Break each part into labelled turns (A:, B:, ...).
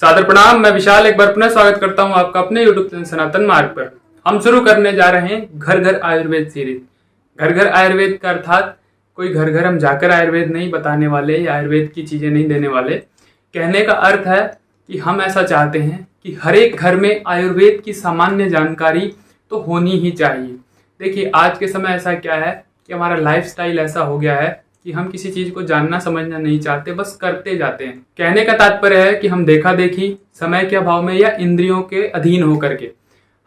A: सादर प्रणाम। मैं विशाल एक बार पुनः स्वागत करता हूं आपका अपने यूट्यूब चैनल सनातन मार्ग पर। हम शुरू करने जा रहे हैं घर घर आयुर्वेद सीरीज। घर घर आयुर्वेद का अर्थात कोई घर घर हम जाकर आयुर्वेद नहीं बताने वाले या आयुर्वेद की चीजें नहीं देने वाले। कहने का अर्थ है कि हम ऐसा चाहते हैं कि हर एक घर में आयुर्वेद की सामान्य जानकारी तो होनी ही चाहिए। देखिए, आज के समय ऐसा क्या है कि हमारा लाइफस्टाइल ऐसा हो गया है कि हम किसी चीज को जानना समझना नहीं चाहते, बस करते जाते हैं। कहने का तात्पर्य है कि हम देखा देखी, समय के अभाव में या इंद्रियों के अधीन होकर के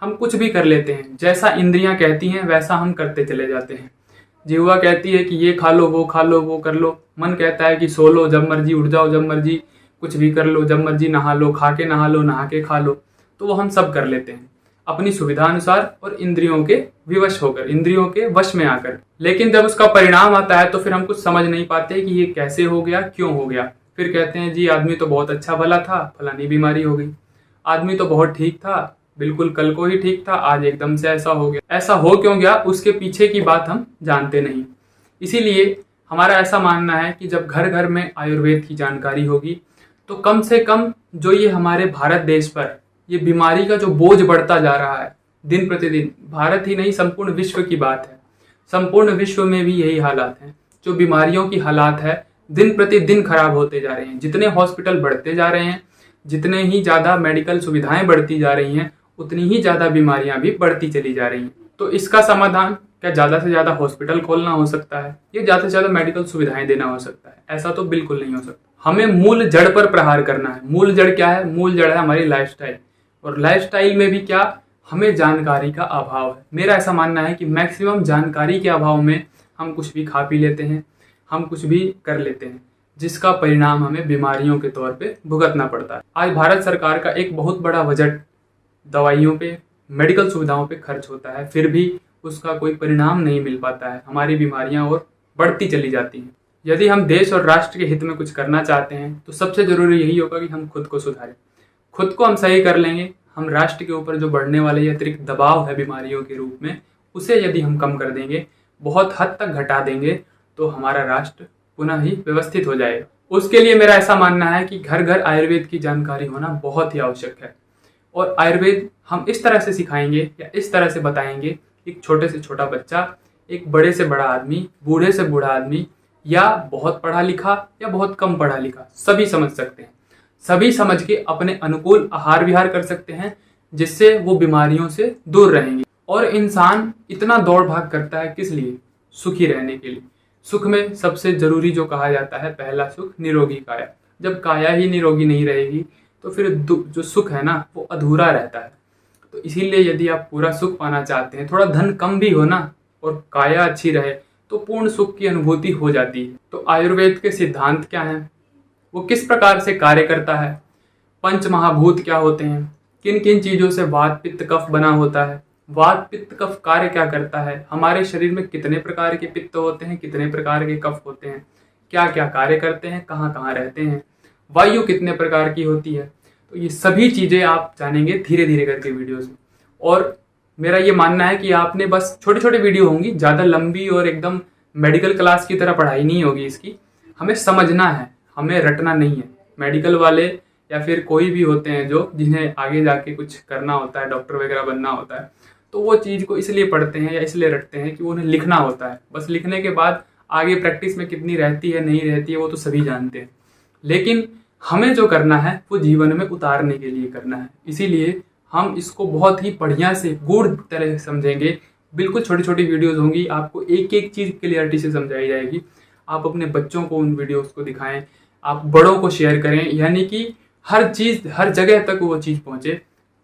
A: हम कुछ भी कर लेते हैं। जैसा इंद्रियां कहती हैं वैसा हम करते चले जाते हैं। जिह्वा कहती है कि ये खा लो, वो खा लो, वो कर लो। मन कहता है कि सो लो, जब मर्जी उठ जाओ, जब मर्जी कुछ भी कर लो, जब मर्जी नहा लो, खा के नहा लो, नहा के खा लो। तो वो हम सब कर लेते हैं अपनी सुविधा अनुसार और इंद्रियों के विवश होकर, इंद्रियों के वश में आकर। लेकिन जब उसका परिणाम आता है तो फिर हम कुछ समझ नहीं पाते कि ये कैसे हो गया, क्यों हो गया। फिर कहते हैं जी आदमी तो बहुत अच्छा भला था, फलानी बीमारी हो गई। आदमी तो बहुत ठीक था, बिल्कुल कल को ही ठीक था, आज एकदम से ऐसा हो गया। ऐसा हो क्यों गया, उसके पीछे की बात हम जानते नहीं। इसीलिए हमारा ऐसा मानना है कि जब घर घर में आयुर्वेद की जानकारी होगी तो कम से कम जो ये हमारे भारत देश पर ये बीमारी का जो बोझ बढ़ता जा रहा है दिन प्रतिदिन, भारत ही नहीं संपूर्ण विश्व की बात है, संपूर्ण विश्व में भी यही हालात हैं। जो बीमारियों की हालात है दिन प्रतिदिन खराब होते जा रहे हैं। जितने हॉस्पिटल बढ़ते जा रहे हैं, जितने ही ज्यादा मेडिकल सुविधाएं बढ़ती जा रही हैं, उतनी ही ज्यादा बीमारियां भी बढ़ती चली जा रही हैं। तो इसका समाधान क्या ज्यादा से ज्यादा हॉस्पिटल खोलना हो सकता है या ज्यादा से ज्यादा मेडिकल सुविधाएं देना हो सकता है? ऐसा तो बिल्कुल नहीं हो सकता। हमें मूल जड़ पर प्रहार करना है। मूल जड़ क्या है? मूल जड़ है हमारी लाइफस्टाइल। और लाइफस्टाइल में भी क्या, हमें जानकारी का अभाव है। मेरा ऐसा मानना है कि मैक्सिमम जानकारी के अभाव में हम कुछ भी खा पी लेते हैं, हम कुछ भी कर लेते हैं, जिसका परिणाम हमें बीमारियों के तौर पे भुगतना पड़ता है। आज भारत सरकार का एक बहुत बड़ा बजट दवाइयों पे, मेडिकल सुविधाओं पे खर्च होता है, फिर भी उसका कोई परिणाम नहीं मिल पाता है। हमारी बीमारियां और बढ़ती चली जाती हैं। यदि हम देश और राष्ट्र के हित में कुछ करना चाहते हैं तो सबसे जरूरी यही होगा कि हम खुद को सुधारें। खुद को हम सही कर लेंगे, हम राष्ट्र के ऊपर जो बढ़ने वाले अतिरिक्त दबाव है बीमारियों के रूप में, उसे यदि हम कम कर देंगे, बहुत हद तक घटा देंगे, तो हमारा राष्ट्र पुनः ही व्यवस्थित हो जाएगा। उसके लिए मेरा ऐसा मानना है कि घर घर आयुर्वेद की जानकारी होना बहुत ही आवश्यक है। और आयुर्वेद हम इस तरह से सिखाएंगे या इस तरह से बताएंगे, एक छोटे से छोटा बच्चा, एक बड़े से बड़ा आदमी, बूढ़े से बूढ़ा आदमी, या बहुत पढ़ा लिखा या बहुत कम पढ़ा लिखा, सभी समझ सकते हैं। सभी समझ के अपने अनुकूल आहार विहार कर सकते हैं, जिससे वो बीमारियों से दूर रहेंगे। और इंसान इतना दौड़ भाग करता है किस लिए? सुखी रहने के लिए। सुख में सबसे जरूरी जो कहा जाता है, पहला सुख निरोगी काया। जब काया ही निरोगी नहीं रहेगी तो फिर जो सुख है ना, वो अधूरा रहता है। तो इसीलिए यदि आप पूरा सुख पाना चाहते हैं, थोड़ा धन कम भी हो ना और काया अच्छी रहे, तो पूर्ण सुख की अनुभूति हो जाती है। तो आयुर्वेद के सिद्धांत क्या हैं, वो किस प्रकार से कार्य करता है, पंच महाभूत क्या होते हैं, किन किन चीजों से वात पित्त कफ बना होता है, वात पित्त कफ कार्य क्या करता है, हमारे शरीर में कितने प्रकार के पित्त होते हैं, कितने प्रकार के कफ होते हैं, क्या क्या कार्य करते हैं, कहाँ कहाँ रहते हैं, वायु कितने प्रकार की होती है। तो ये सभी चीजें आप जानेंगे धीरे धीरे करके वीडियोस में। और मेरा ये मानना है कि आपने बस छोटे छोटे वीडियो होंगी, ज्यादा लंबी और एकदम मेडिकल क्लास की तरह पढ़ाई नहीं होगी इसकी। हमें समझना है, हमें रटना नहीं है। मेडिकल वाले या फिर कोई भी होते हैं जो जिन्हें आगे जाके कुछ करना होता है, डॉक्टर वगैरह बनना होता है, तो वो चीज को इसलिए पढ़ते हैं या इसलिए रटते हैं कि उन्हें लिखना होता है। बस लिखने के बाद आगे प्रैक्टिस में कितनी रहती है नहीं रहती है वो तो सभी जानते हैं। लेकिन हमें जो करना है वो जीवन में उतारने के लिए करना है। इसीलिए हम इसको बहुत ही बढ़िया से गूढ़ तरह से समझेंगे। बिल्कुल छोटी छोटी वीडियोज होंगी, आपको एक एक चीज क्लियरिटी से समझाई जाएगी। आप अपने बच्चों को उन वीडियोस को दिखाएं, आप बड़ों को शेयर करें, यानी कि हर चीज हर जगह तक वो चीज पहुंचे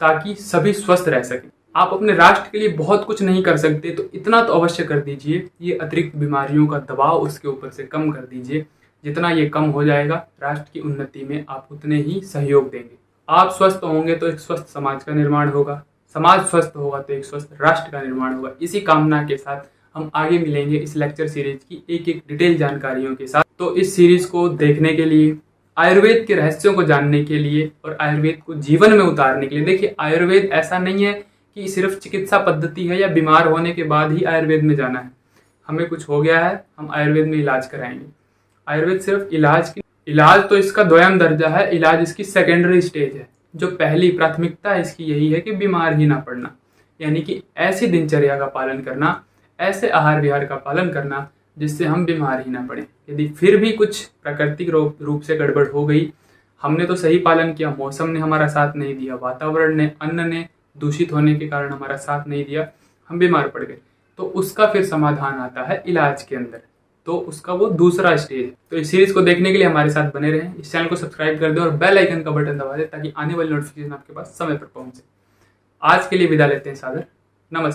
A: ताकि सभी स्वस्थ रह सकें। आप अपने राष्ट्र के लिए बहुत कुछ नहीं कर सकते तो इतना तो अवश्य कर दीजिए, ये अतिरिक्त बीमारियों का दबाव उसके ऊपर से कम कर दीजिए। जितना ये कम हो जाएगा, राष्ट्र की उन्नति में आप उतने ही सहयोग देंगे। आप स्वस्थ होंगे तो एक स्वस्थ समाज का निर्माण होगा, समाज स्वस्थ होगा तो एक स्वस्थ राष्ट्र का निर्माण होगा। इसी कामना के साथ हम आगे मिलेंगे इस लेक्चर सीरीज की एक एक डिटेल जानकारियों के साथ। तो इस सीरीज को देखने के लिए, आयुर्वेद के रहस्यों को जानने के लिए और आयुर्वेद को जीवन में उतारने के लिए, देखिए आयुर्वेद ऐसा नहीं है कि सिर्फ चिकित्सा पद्धति है या बीमार होने के बाद ही आयुर्वेद में जाना है। हमें कुछ हो गया है, हम आयुर्वेद में इलाज कराएंगे। आयुर्वेद सिर्फ इलाज तो इसका द्वयम दर्जा है, इलाज इसकी सेकेंडरी स्टेज है। जो पहली प्राथमिकता है इसकी यही है कि बीमार ही ना पड़ना, यानी कि ऐसी दिनचर्या का पालन करना, ऐसे आहार विहार का पालन करना जिससे हम बीमार ही ना पड़े। यदि फिर भी कुछ प्राकृतिक रूप से गड़बड़ हो गई, हमने तो सही पालन किया, मौसम ने हमारा साथ नहीं दिया, वातावरण ने, अन्न ने दूषित होने के कारण हमारा साथ नहीं दिया, हम बीमार पड़ गए, तो उसका फिर समाधान आता है इलाज के अंदर। तो उसका वो दूसरा स्टेज है। तो इस सीरीज को देखने के लिए हमारे साथ बने रहें, इस चैनल को सब्सक्राइब कर दें और बेल आइकन का बटन दबा दें ताकि आने वाली नोटिफिकेशन आपके पास समय पर पहुंचे। आज के लिए विदा लेते हैं सादर, नमस्ते।